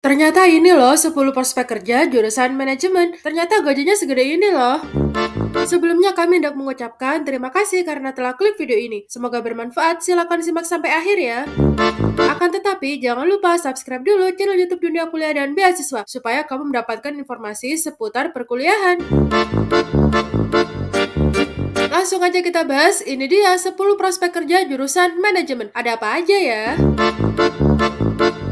Ternyata ini loh 10 prospek kerja jurusan manajemen. Ternyata gajinya segede ini loh. Sebelumnya kami hendak mengucapkan terima kasih karena telah klik video ini. Semoga bermanfaat, silakan simak sampai akhir ya. Akan tetapi, jangan lupa subscribe dulu channel YouTube Dunia Kuliah dan Beasiswa supaya kamu mendapatkan informasi seputar perkuliahan. Langsung aja kita bahas, ini dia 10 prospek kerja jurusan manajemen. Ada apa aja ya?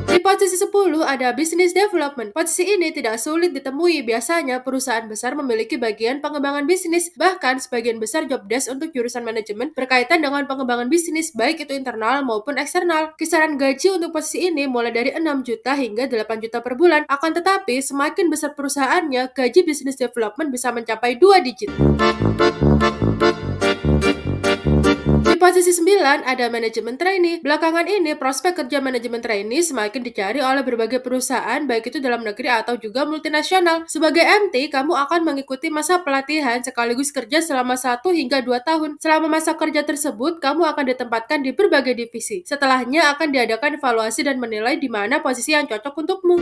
Di posisi 10 ada Business Development. Posisi ini tidak sulit ditemui. Biasanya perusahaan besar memiliki bagian pengembangan bisnis. Bahkan sebagian besar job desk untuk jurusan manajemen berkaitan dengan pengembangan bisnis, baik itu internal maupun eksternal. Kisaran gaji untuk posisi ini mulai dari 6 juta hingga 8 juta per bulan. Akan tetapi, semakin besar perusahaannya, gaji Business Development bisa mencapai 2 digit. Di posisi 9 ada manajemen trainee. Belakangan ini prospek kerja manajemen trainee semakin dicari oleh berbagai perusahaan baik itu dalam negeri atau juga multinasional. Sebagai MT, kamu akan mengikuti masa pelatihan sekaligus kerja selama 1 hingga 2 tahun. Selama masa kerja tersebut, kamu akan ditempatkan di berbagai divisi. Setelahnya akan diadakan evaluasi dan menilai di mana posisi yang cocok untukmu.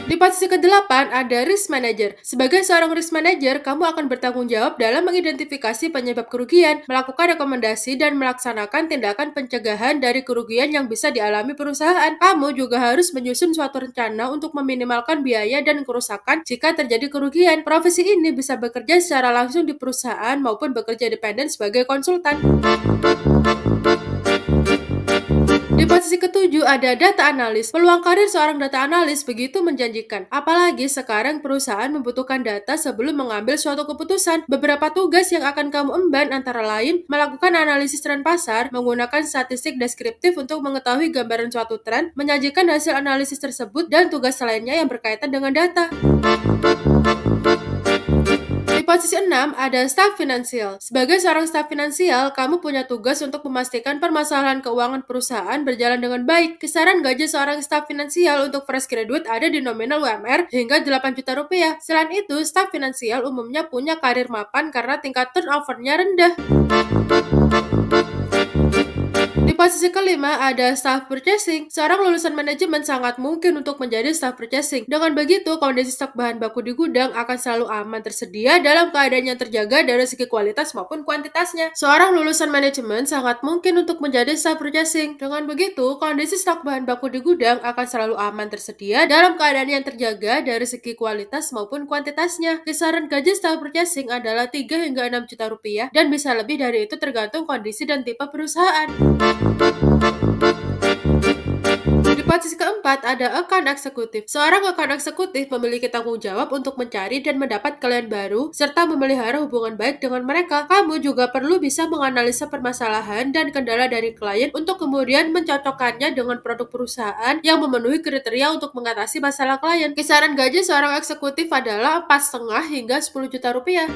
Di posisi ke-8 ada Risk Manager. Sebagai seorang Risk Manager, kamu akan bertanggung jawab dalam mengidentifikasi penyebab kerugian, melakukan rekomendasi, dan melaksanakan tindakan pencegahan dari kerugian yang bisa dialami perusahaan. Kamu juga harus menyusun suatu rencana untuk meminimalkan biaya dan kerusakan jika terjadi kerugian. Profesi ini bisa bekerja secara langsung di perusahaan maupun bekerja independen sebagai konsultan. Di posisi ke-7 ada data analis. Peluang karir seorang data analis begitu menjanjikan. Apalagi sekarang perusahaan membutuhkan data sebelum mengambil suatu keputusan. Beberapa tugas yang akan kamu emban antara lain melakukan analisis tren pasar, menggunakan statistik deskriptif untuk mengetahui gambaran suatu tren, menyajikan hasil analisis tersebut, dan tugas lainnya yang berkaitan dengan data. Di posisi 6 ada staf finansial. Sebagai seorang staf finansial, kamu punya tugas untuk memastikan permasalahan keuangan perusahaan berjalan dengan baik. Kisaran gaji seorang staf finansial untuk fresh graduate ada di nominal UMR hingga 8 juta rupiah. Selain itu, staf finansial umumnya punya karir mapan karena tingkat turnover-nya rendah. Di posisi kelima ada staff purchasing. Seorang lulusan manajemen sangat mungkin untuk menjadi staff purchasing. Dengan begitu, kondisi stok bahan baku di gudang akan selalu aman tersedia dalam keadaan yang terjaga dari segi kualitas maupun kuantitasnya. Seorang lulusan manajemen sangat mungkin untuk menjadi staff purchasing. Dengan begitu, kondisi stok bahan baku di gudang akan selalu aman tersedia dalam keadaan yang terjaga dari segi kualitas maupun kuantitasnya. Kisaran gaji staff purchasing adalah 3 hingga 6 juta rupiah dan bisa lebih dari itu tergantung kondisi dan tipe perusahaan. Di posisi keempat ada account eksekutif. Seorang account eksekutif memiliki tanggung jawab untuk mencari dan mendapat klien baru serta memelihara hubungan baik dengan mereka. Kamu juga perlu bisa menganalisa permasalahan dan kendala dari klien untuk kemudian mencocokkannya dengan produk perusahaan yang memenuhi kriteria untuk mengatasi masalah klien. Kisaran gaji seorang eksekutif adalah 4,5 hingga 10 juta rupiah.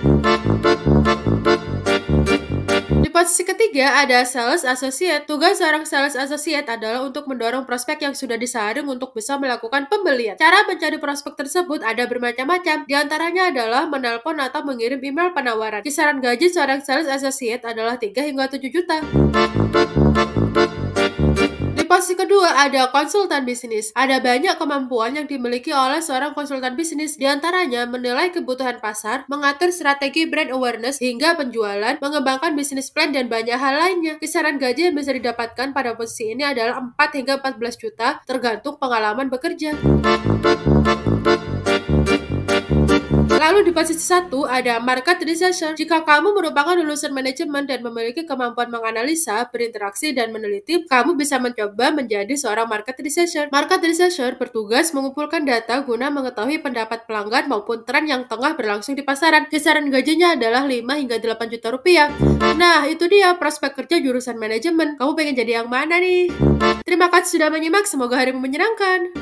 Di posisi ketiga ada Sales Associate. Tugas seorang Sales Associate adalah untuk mendorong prospek yang sudah disaring untuk bisa melakukan pembelian. Cara mencari prospek tersebut ada bermacam-macam. Di antaranya adalah menelpon atau mengirim email penawaran. Kisaran gaji seorang Sales Associate adalah 3 hingga 7 juta. Di posisi kedua ada konsultan bisnis. Ada banyak kemampuan yang dimiliki oleh seorang konsultan bisnis. Di antaranya menilai kebutuhan pasar, mengatur strategi brand awareness hingga penjualan, mengembangkan bisnis plan, dan banyak hal lainnya. Kisaran gaji yang bisa didapatkan pada posisi ini adalah 4 hingga 14 juta tergantung pengalaman bekerja. Lalu di posisi 1 ada market researcher. Jika kamu merupakan lulusan manajemen dan memiliki kemampuan menganalisa, berinteraksi, dan meneliti, kamu bisa mencoba menjadi seorang market researcher. Market researcher bertugas mengumpulkan data guna mengetahui pendapat pelanggan maupun tren yang tengah berlangsung di pasaran. Kisaran gajinya adalah 5 hingga 8 juta rupiah. Nah, itu dia prospek kerja jurusan manajemen. Kamu pengen jadi yang mana nih? Terima kasih sudah menyimak, semoga harimu menyenangkan.